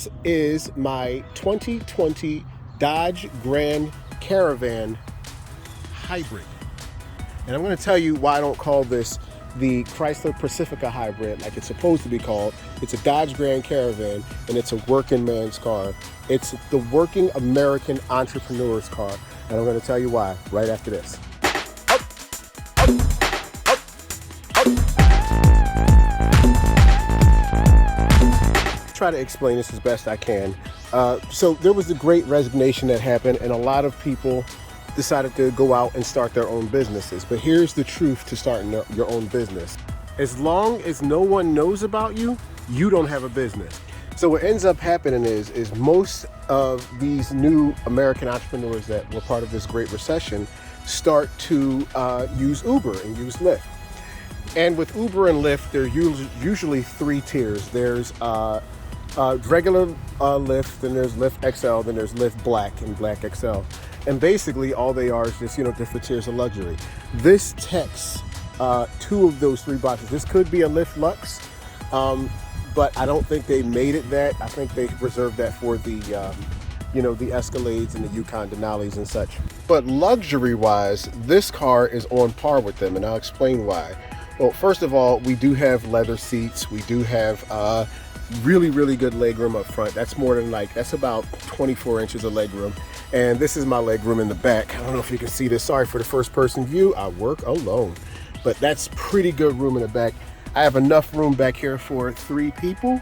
This is my 2020 Dodge Grand Caravan Hybrid. And I'm going to tell you why I don't call this the Chrysler Pacifica Hybrid like it's supposed to be called. It's a Dodge Grand Caravan, and it's a working man's car. It's the working American entrepreneur's car. And I'm going to tell you why right after this. Try to explain this as best I can. So there was a great resignation that happened, and a lot of people decided to go out and start their own businesses. But here's the truth to starting your own business. As long as no one knows about you, you don't have a business. So what ends up happening is most of these new American entrepreneurs that were part of this Great Recession start to use Uber and use Lyft. And with Uber and Lyft, there are usually three tiers. There's regular Lyft, then there's Lyft XL, then there's Lyft Black and Black XL. And basically all they are is just, different tiers of luxury. This ticks two of those three boxes. This could be a Lyft Lux, but I don't think they made it that. I think they reserved that for the, the Escalades and the Yukon Denali's and such. But luxury-wise, this car is on par with them, and I'll explain why. Well, first of all, we do have leather seats. We do have really, really good legroom up front. That's that's about 24 inches of legroom. And this is my legroom in the back. I don't know if you can see this. Sorry for the first person view. I work alone, but that's pretty good room in the back. I have enough room back here for 3 people.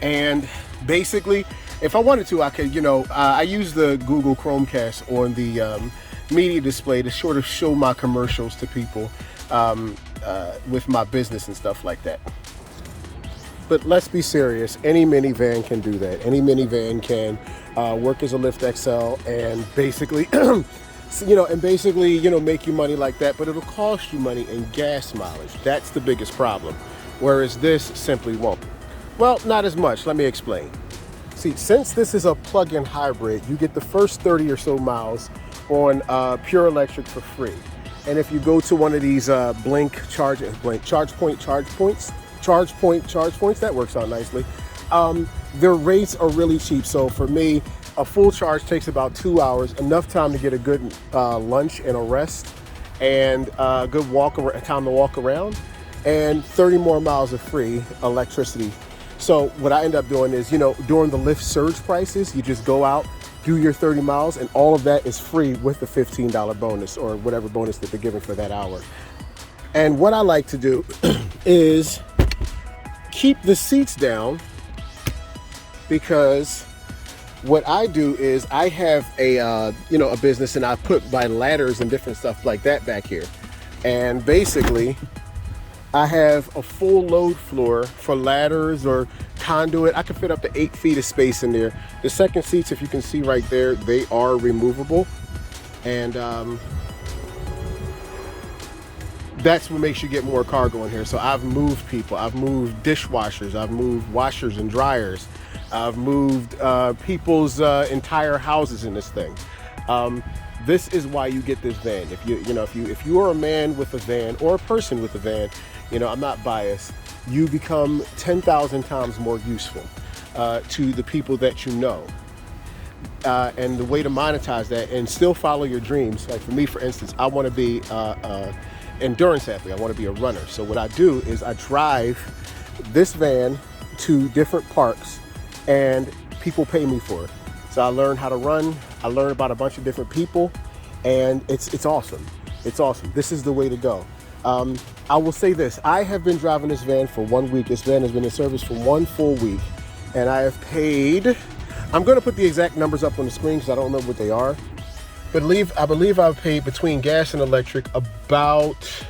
And basically, if I wanted to, I could, I use the Google Chromecast on the media display to sort of show my commercials to people with my business and stuff like that. But let's be serious. Any minivan can do that. Any minivan can work as a Lyft XL and basically, make you money like that. But it'll cost you money in gas mileage. That's the biggest problem. Whereas this simply won't. Well, not as much. Let me explain. See, since this is a plug-in hybrid, you get the first 30 or so miles on pure electric for free. And if you go to one of these charge points, that works out nicely. Their rates are really cheap. So for me, a full charge takes about 2 hours, enough time to get a good lunch and a rest, and a good time to walk around, and 30 more miles of free electricity. So what I end up doing is, during the Lyft surge prices, you just go out, do your 30 miles, and all of that is free with the $15 bonus or whatever bonus that they're giving for that hour. And what I like to do is keep the seats down, because what I do is I have a business, and I put my ladders and different stuff like that back here. And basically I have a full load floor for ladders or conduit. I can fit up to 8 feet of space in there. The second seats, if you can see right there, they are removable. And that's what makes you get more cargo in here. So I've moved people, I've moved dishwashers, I've moved washers and dryers, I've moved people's entire houses in this thing. This is why you get this van. If you are a man with a van or a person with a van, I'm not biased, you become 10,000 times more useful to the people that you know. And the way to monetize that and still follow your dreams, like for me, for instance, I want to be endurance athlete. I want to be a runner. So what I do is I drive this van to different parks, and people pay me for it. So I learn how to run. I learn about a bunch of different people, and it's awesome. It's awesome. This is the way to go. I will say this. I have been driving this van for 1 week. This van has been in service for 1 full week, and I have paid, I'm going to put the exact numbers up on the screen because I don't know what they are. But I believe I've paid between gas and electric about,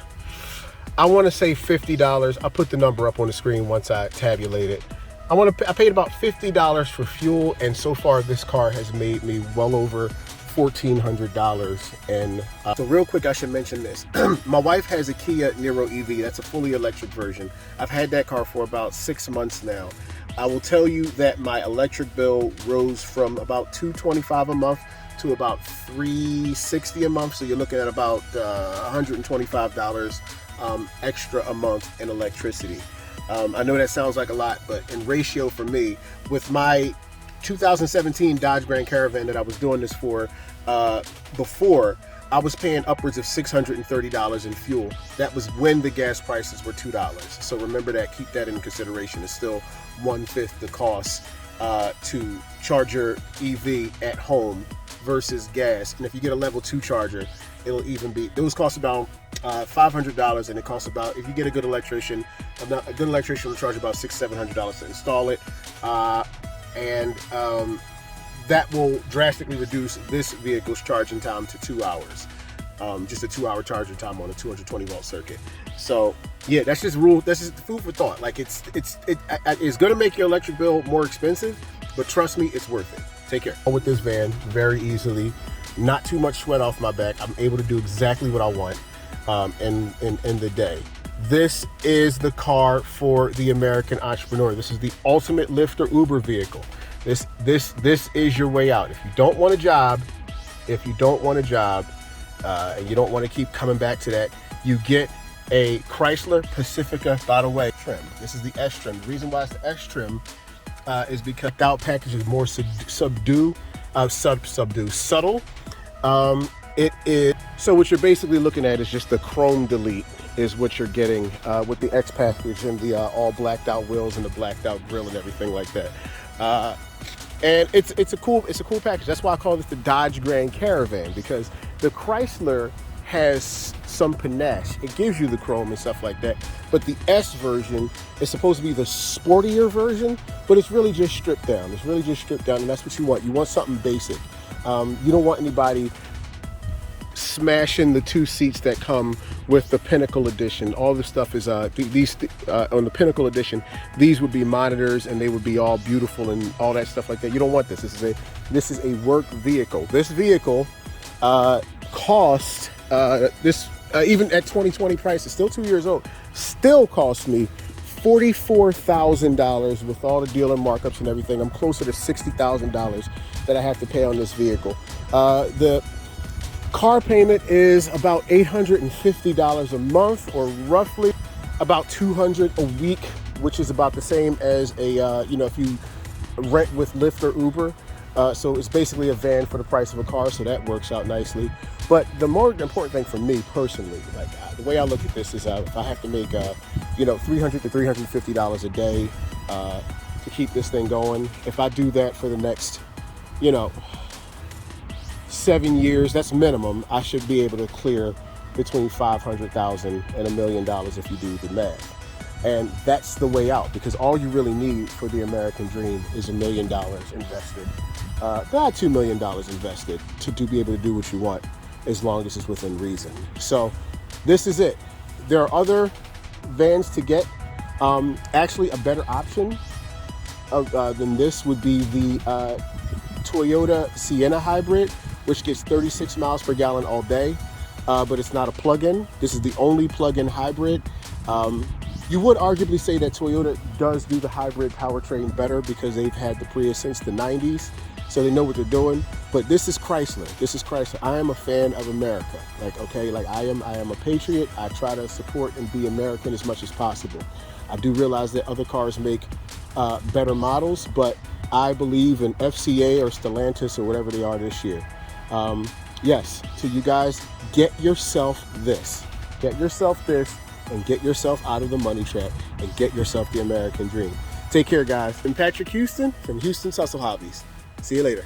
I want to say $50. I'll put the number up on the screen once I tabulate it. I paid about $50 for fuel, and so far this car has made me well over $1,400. And so real quick, I should mention this. My wife has a Kia Niro EV. That's a fully electric version. I've had that car for about 6 months now. I will tell you that my electric bill rose from about $225 a month to about $360 a month. So you're looking at about $125 extra a month in electricity. I know that sounds like a lot, but in ratio for me, with my 2017 Dodge Grand Caravan that I was doing this for before, I was paying upwards of $630 in fuel. That was when the gas prices were $2. So remember that, keep that in consideration. It's still 1/5 the cost to charge your EV at home versus gas. And if you get a level 2 charger, it'll even be, those cost about $500, and it costs about, if you get a good electrician, a good electrician will charge about $600-700 to install it. That will drastically reduce this vehicle's charging time to 2 hours. Just a 2-hour charging time on a 220 volt circuit. So yeah, that's just food for thought. Like it's going to make your electric bill more expensive, but trust me, it's worth it. Take care. With this van, very easily, not too much sweat off my back. I'm able to do exactly what I want in the day. This is the car for the American entrepreneur. This is the ultimate Lyft or Uber vehicle. This is your way out. If you don't want a job, and you don't want to keep coming back to that, you get a Chrysler Pacifica, by the way, trim. This is the S trim. The reason why it's the S trim is because the out package is more subtle. It is, so what you're basically looking at is just the chrome delete is what you're getting with the X package and the all blacked out wheels and the blacked out grille and everything like that. And it's a cool package. That's why I call this the Dodge Grand Caravan, because the Chrysler has some panache. It gives you the chrome and stuff like that, but the S version is supposed to be the sportier version, but it's really just stripped down. It's really just stripped down, and that's what you want. You want something basic. You don't want anybody smashing the 2 seats that come with the Pinnacle Edition. All the stuff is on the Pinnacle Edition. These would be monitors, and they would be all beautiful and all that stuff like that. You don't want this. This is a work vehicle. This vehicle cost even at 2020 prices, still 2 years old, still cost me $44,000 with all the dealer markups and everything. I'm closer to $60,000 that I have to pay on this vehicle. The car payment is about $850 a month, or roughly about $200 a week, which is about the same as a if you rent with Lyft or Uber. So it's basically a van for the price of a car, so that works out nicely. But the more important thing for me personally, like the way I look at this is if I have to make $300 to $350 a day to keep this thing going, if I do that for the next 7 years, that's minimum, I should be able to clear between $500,000 and $1 million if you do the math. And that's the way out, because all you really need for the American dream is $1 million invested. About $2 million invested to be able to do what you want, as long as it's within reason. So this is it. There are other vans to get. Actually, a better option than this would be the Toyota Sienna Hybrid, which gets 36 miles per gallon all day, but it's not a plug-in. This is the only plug-in hybrid. You would arguably say that Toyota does do the hybrid powertrain better, because they've had the Prius since the 90s, so they know what they're doing. But this is Chrysler. This is Chrysler. I am a fan of America. I am a patriot. I try to support and be American as much as possible. I do realize that other cars make better models, but I believe in FCA or Stellantis or whatever they are this year. Yes, to you guys, get yourself this. Get yourself this, and get yourself out of the money trap, and get yourself the American dream. Take care, guys. I'm Patrick Houston from Houston's Hustle Hobbies. See you later.